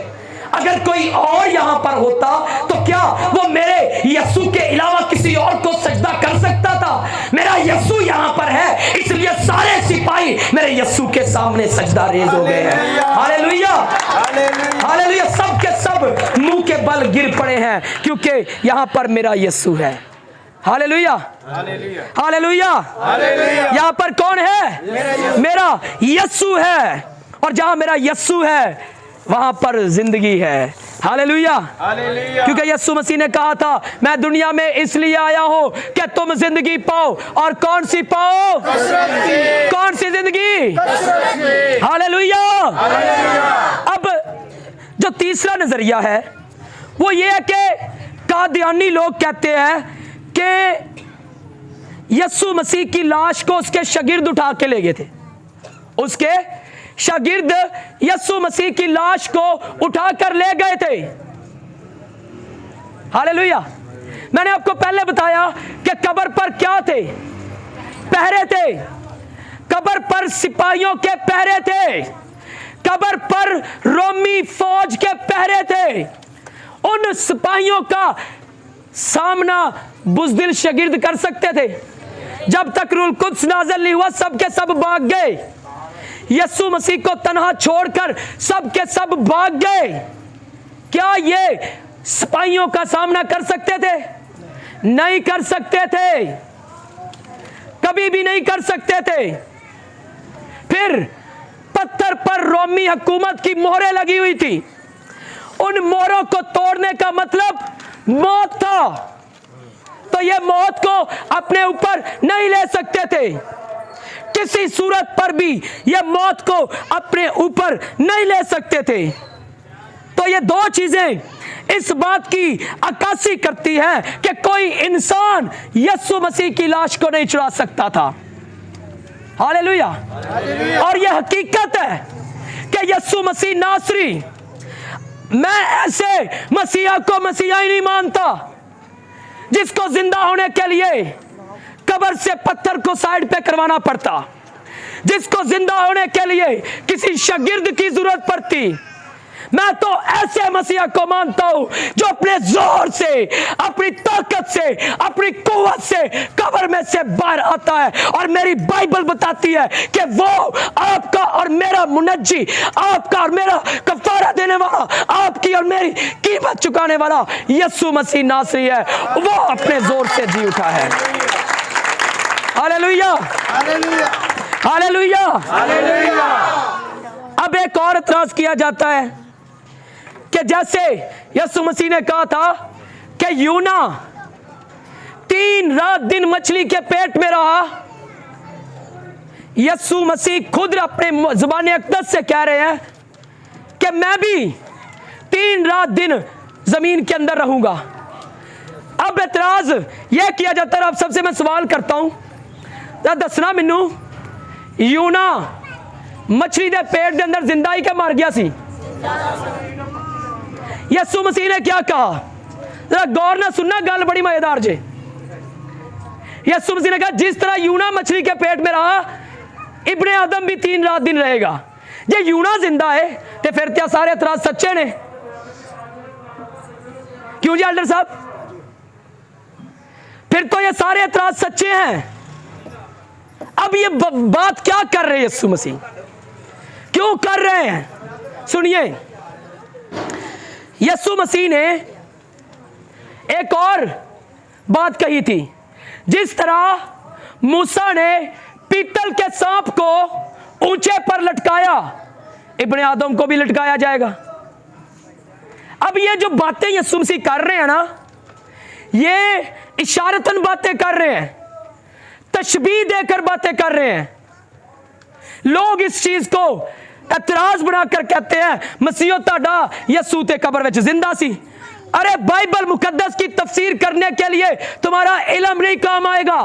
अगर कोई और यहां पर होता तो क्या वो मेरे यीशु के अलावा किसी और को सजदा कर सकता था? मेरा यीशु यहां पर है, इसलिए सारे सिपाही मेरे यीशु के सामने सजदा रेज हो गए हैं। Hallelujah, hallelujah. सब के सब मुंह के बल गिर पड़े हैं, क्योंकि यहां पर मेरा यीशु है। Hallelujah, hallelujah. यहां पर कौन है? मेरा यीशु है, और जहां मेरा यीशु है वहां पर जिंदगी है। हालेलुया, क्योंकि यीशु मसीह ने कहा था मैं दुनिया में इसलिए आया हूं कि तुम जिंदगी पाओ, और कौन सी पाओ? कौन सी जिंदगी? हालेलुया। अब जो तीसरा नजरिया है वो ये है कि कादियानी लोग कहते हैं कि यीशु मसीह की लाश को उसके शागिर्द उठा के ले गए थे। उसके शागिर्द यीशु मसीह की लाश को उठाकर ले गए थे। हालेलुया। मैंने आपको पहले बताया कि कब्र पर क्या थे? पहरे थे। कब्र पर सिपाहियों के पहरे थे, कब्र पर रोमी फौज के पहरे थे। उन सिपाहियों का सामना बुज़दिल शागिर्द कर सकते थे? जब तक रूह कुद्स नाज़िल नहीं हुआ सब के सब भाग गए। यीशु मसीह को तन्हा छोड़कर सब के सब भाग गए। क्या ये सिपाहियों का सामना कर सकते थे? नहीं कर सकते थे, कभी भी नहीं कर सकते थे। फिर पत्थर पर रोमी हुकूमत की मोहरें लगी हुई थी। उन मोहरों को तोड़ने का मतलब मौत था, तो ये मौत को अपने ऊपर नहीं ले सकते थे। किसी सूरत पर भी ये मौत को अपने ऊपर नहीं ले सकते थे। तो ये दो चीजें इस बात की अक्कासी करती है कि कोई इंसान यीशु मसीह की लाश को नहीं चुरा सकता था। हालेलुया। और यह हकीकत है कि यीशु मसीह नासरी, मैं ऐसे मसीहा को मसीहा ही नहीं मानता जिसको जिंदा होने के लिए कब्र से पत्थर को साइड पे करवाना पड़ता, जिसको जिंदा होने के लिए किसी शागिर्द की जरूरत पड़ती। मैं तो ऐसे मसीहा को मानता हूं जो अपने जोर से, अपनी ताकत से, अपनी कुव्वत से कब्र में से बाहर आता है। और मेरी बाइबल बताती है कि वो आपका और मेरा मुनज्जी, आपका और मेरा कफारा देने वाला, आपकी और मेरी कीमत चुकाने वाला यीशु मसीह नासरी है। वो अपने जोर से जी उठा है। Hallelujah, hallelujah, hallelujah. अब एक और इतराज किया जाता है कि जैसे यीशु मसीह ने कहा था कि यूना 3 रात दिन मछली के पेट में रहा, यीशु मसीह खुद अपने ज़बान अक़दस से कह रहे हैं कि मैं भी 3 रात दिन जमीन के अंदर रहूंगा। अब एतराज यह किया जाता है, अब सबसे मैं सवाल करता हूं, दसना मैनू यूना मछली के पेट के अंदर जिंदा ही क्या मर गया सी? यीशु मसीह ने क्या कहा? जरा गौर ना सुनना, गल बड़ी मजेदार जे। यीशु मसीह ने कहा जिस तरह यूना मछली के पेट में रहा, इब्ने आदम भी 3 रात दिन रहेगा। जे यूना जिंदा है तो फिर क्या सारे एतराज सच्चे ने? क्यों जी एल्डर साहब? फिर तो ये सारे एतराज सच्चे हैं। अब ये बात क्या कर रहे हैं यीशु मसीह? क्यों कर रहे हैं? सुनिए, यीशु मसीह ने एक और बात कही थी। जिस तरह मूसा ने पीतल के सांप को ऊंचे पर लटकाया, इब्ने आदम को भी लटकाया जाएगा। अब ये जो बातें यीशु मसीह कर रहे हैं ना, ये इशारतन बातें कर रहे हैं, तशबीह देकर बातें कर रहे हैं। लोग इस चीज को एतराज बनाकर कहते हैं मसीहो ताड़ा यीशु ते कब्र विच जिंदा सी। अरे बाइबल मुकद्दस की तफसीर करने के लिए तुम्हारा इल्म नहीं काम आएगा।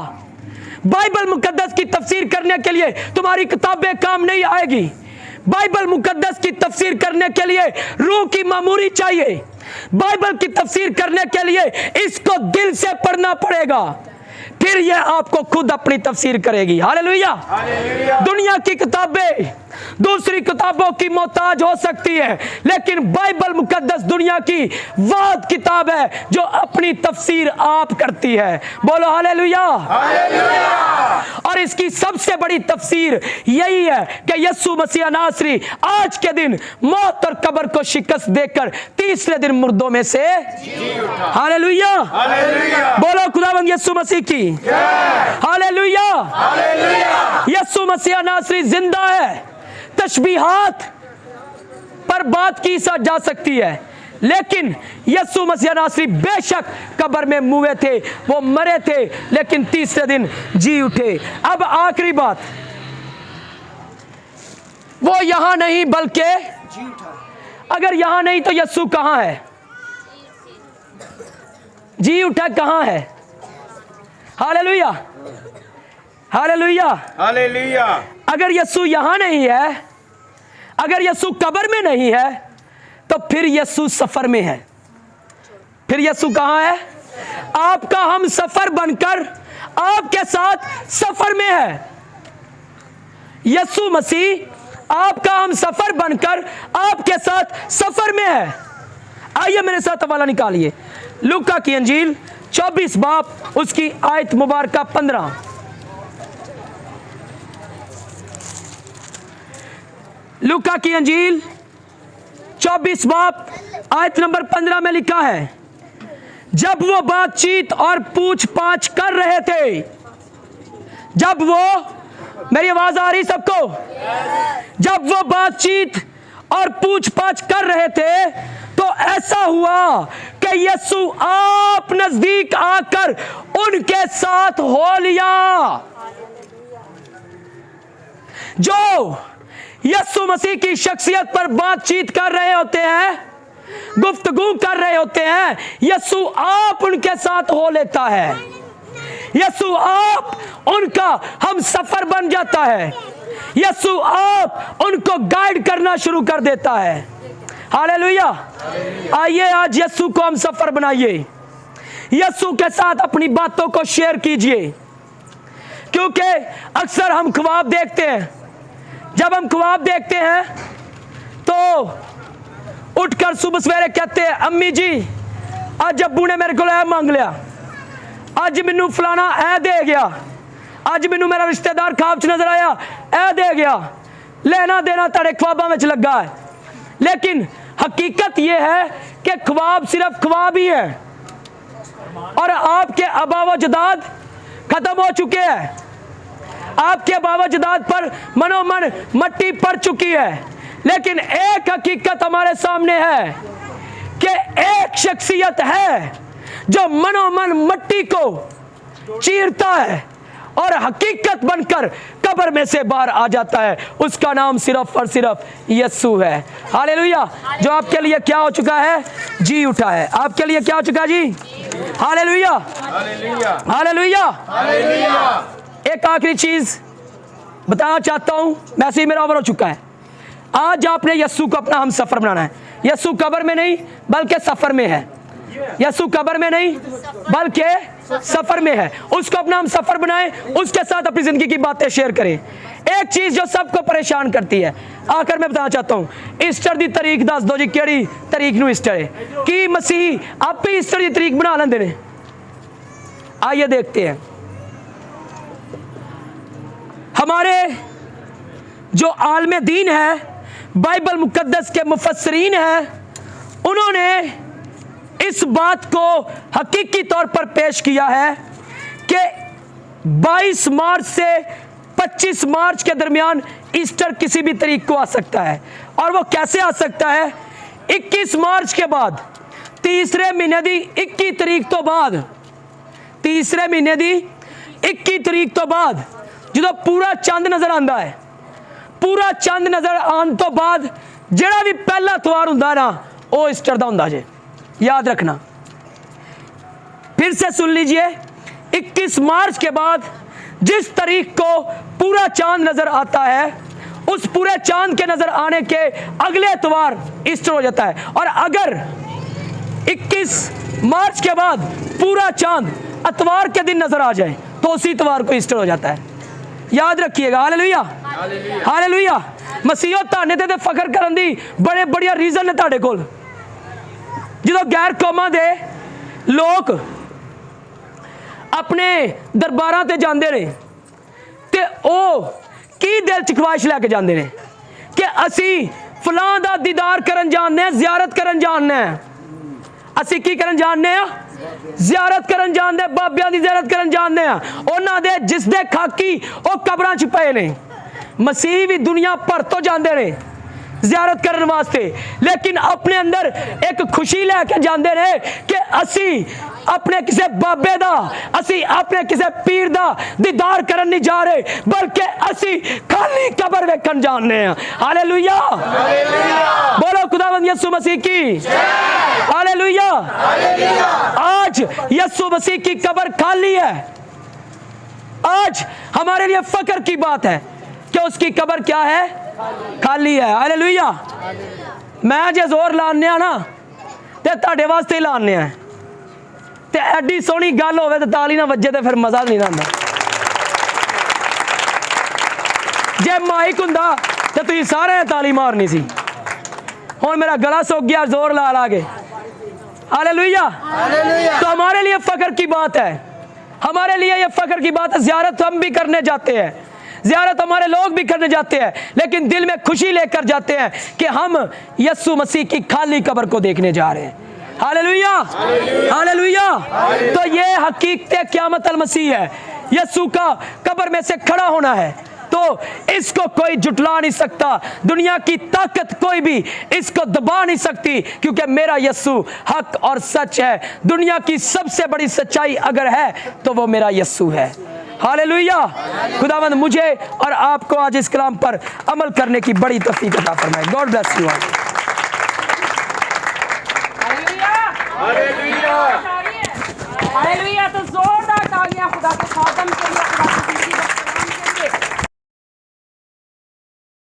बाइबल मुकद्दस की तफसीर करने के लिए तुम्हारी किताबें काम नहीं आएगी। बाइबल मुकद्दस की तफसीर करने के लिए रूह की मामूरी चाहिए। बाइबल की तफसीर करने के लिए इसको दिल से पढ़ना पड़ेगा, फिर यह आपको खुद अपनी तफसीर करेगी। हालेलुया। दुनिया की किताबें दूसरी किताबों की मोहताज हो सकती है, लेकिन बाइबल मुकद्दस दुनिया की वाद किताब है जो अपनी तफसीर आप करती है। बोलो हालेलुया। और इसकी सबसे बड़ी तफसीर यही है कि यीशु मसीह नासरी आज के दिन मौत और कब्र को शिकस्त देकर तीसरे दिन मुर्दों में से हालेलुया। बोलो खुदावंद यीशु मसीह की हालेलुया। यीशु मसीह नासरी जिंदा है। तशबीहात पर बात की जा सकती है, लेकिन यीशु मसीह नासरी बेशक कब्र में मुए थे, वो मरे थे, लेकिन तीसरे दिन जी उठे। अब आखिरी बात, वो यहां नहीं बल्कि अगर यहां नहीं तो यीशु कहां है? जी उठा कहां है? Hallelujah, hallelujah, hallelujah. अगर यीशु यहां नहीं है, अगर यीशु कब्र में नहीं है, तो फिर यीशु सफर में है। फिर यीशु कहां है? आपका हम सफर बनकर आपके साथ सफर में है। यीशु मसीह आपका हम सफर बनकर आपके साथ सफर में है। आइए मेरे साथ हवाला निकालिए, लूका की अंजील 24 बाब उसकी आयत मुबारक 15। लूका की अंजील 24 बाब आयत नंबर 15 में लिखा है, जब वो बातचीत और पूछ पाछ कर रहे थे, जब वो, मेरी आवाज आ रही सबको? जब वो बातचीत और पूछ पाछ कर रहे थे तो ऐसा हुआ कि यीशु आप नजदीक आकर उनके साथ हो लिया। जो यीशु मसीह की शख्सियत पर बातचीत कर रहे होते हैं, गुफ्तगू कर रहे होते हैं, यीशु आप उनके साथ हो लेता है। यीशु आप उनका हम सफर बन जाता है। यीशु आप उनको गाइड करना शुरू कर देता है। हालेलुया। आइए आज यीशु को हम सफर बनाइए, यीशु के साथ अपनी बातों को शेयर कीजिए, क्योंकि अक्सर हम ख्वाब देखते हैं। जब हम ख्वाब देखते हैं तो उठकर सुबह सवेरे कहते हैं, अम्मी जी अज अब्बू ने मेरे को ऐ मांग लिया, अज मैनू फलाना ऐ दे गया, अज मैनू मेरा रिश्तेदार ख्वाब च नजर आया ऐ दे गया। लेना देना तेरे ख्वाबों में लगा है, लेकिन हकीकत यह है कि ख्वाब सिर्फ ख्वाब ही है और आपके आबा-व-अजदाद खत्म हो चुके हैं। आपके आबा-व-अजदाद पर मनोमन मट्टी पड़ चुकी है, लेकिन एक हकीकत हमारे सामने है कि एक शख्सियत है जो मनोमन मट्टी को चीरता है और हकीकत बनकर कब्र में से बाहर आ जाता है। उसका नाम सिर्फ और सिर्फ यीशु है। हालेलुया। जो आपके लिए क्या हो चुका है? जी उठा है। आपके लिए क्या हो चुका जी? Hallelujah, hallelujah, hallelujah. एक आखिरी चीज बताना चाहता हूं, मैसेज मेरा ओवर हो चुका है। आज आपने यीशु को अपना हम सफर बनाना है। यीशु कब्र में नहीं बल्कि सफर में है। यीशु कब्र में नहीं बल्कि सफर में है। उसको अपना हम सफर बनाएं, उसके साथ अपनी जिंदगी की बातें शेयर करें। एक चीज जो सबको परेशान करती है, आकर मैं बताना चाहता हूं, ईस्टर दी तारीख दस दो जी, केड़ी तारीख नू ईस्टर है कि मसीह आप ही ईस्टर दी तारीख बना लेंदे ने? आइए देखते हैं। हमारे जो आलमे दीन है, बाइबल मुकद्दस के मुफस्सरीन हैं, उन्होंने इस बात को हकीकी तौर पर पेश किया है कि 22 मार्च से 25 मार्च के दरमियान ईस्टर किसी भी तारीख को आ सकता है। और वो कैसे आ सकता है? 21 मार्च के बाद, तीसरे महीने दी 21 तारीख तो बाद, तीसरे महीने दी 21 तारीख तो बाद जो पूरा चंद नजर आता है, पूरा चंद नजर आने तो बाद जेड़ा भी पहला त्योहार हुंदा ना, वो ईस्टर दा हुंदा जे। याद रखना, फिर से सुन लीजिए, 21 मार्च के बाद जिस तारीख को पूरा चांद नजर आता है, उस पूरे चांद के नजर आने के अगले एतवार ईस्टर हो जाता है। और अगर 21 मार्च के बाद पूरा चांद एतवार के दिन नजर आ जाए तो उसी एतवार को ईस्टर हो जाता है। याद रखिएगा। Hallelujah, hallelujah. मसीहो ताने ते फखर करन दी बड़े बढ़िया रीजन ने ताड़े कोल। जो गैर कौमां दे लोग अपने दरबारां ते जांदे ने ते ओ की दिल च ख्वाहिश लैके जांदे ने कि असी फलां दा दीदार करन जाने, जियारत करन जाने। असी की करन जाने, जियारत करन जाने, बाबियां दी जियारत करन जाने। उन्हां दे जिस दे खाकी ओ कबरां च पए ने। मसीह भी दुनिया भर तो जांदे ने जियारत करने वास्ते, लेकिन अपने अंदर एक खुशी लैके जांदे ने कि असी अपने किसी बाबे दा, असी अपने किसी पीर दा दीदार करन नहीं जा रहे, बल्कि असी खाली कबर वेखन जाने हैं। हालेलुया, बोलो खुदावंद यीशु मसीह की हालेलुया। आज यीशु मसीह की कबर खाली है। आज हमारे लिए फक्र की बात है कि उसकी कबर क्या है, खाली है। हालेलुया। मैं जे जोर लाने ना ते तुहाडे वास्ते ही लाने हैं, ते एडी सोहनी गल होवे ते ताली ना वजे ते फिर मजा नहीं आंदा। जे माइक हुंदा ते तुसीं सारे ने ताली मारनी सी। हुण मेरा गला सुक गया जोर ला ला के। हालेलुया। तो हमारे लिए फक्र की बात है, हमारे लिए ये फक्र की बात है। ज़ियारत हम भी करने जाते हैं, ज़ियारत हमारे लोग भी करने जाते हैं, लेकिन दिल में खुशी लेकर जाते हैं कि हम यीशु मसीह की खाली कब्र को देखने जा रहे हैं। Hallelujah, hallelujah. तो ये हकीकत क़यामत अल मसीह है। यीशु का कब्र में से खड़ा होना है, तो इसको कोई जुटला नहीं सकता। दुनिया की ताकत कोई भी इसको दबा नहीं सकती, क्योंकि मेरा यीशु हक और सच है। दुनिया की सबसे बड़ी सच्चाई अगर है तो वो मेरा यीशु है। हालेलुया। खुदावंद मुझे और आपको आज इस कलाम पर अमल करने की बड़ी तौफीक अता फरमाए। God bless you. Hallelujah. Hallelujah. तो जोरदार तालियां खुदा के खातम के लिए।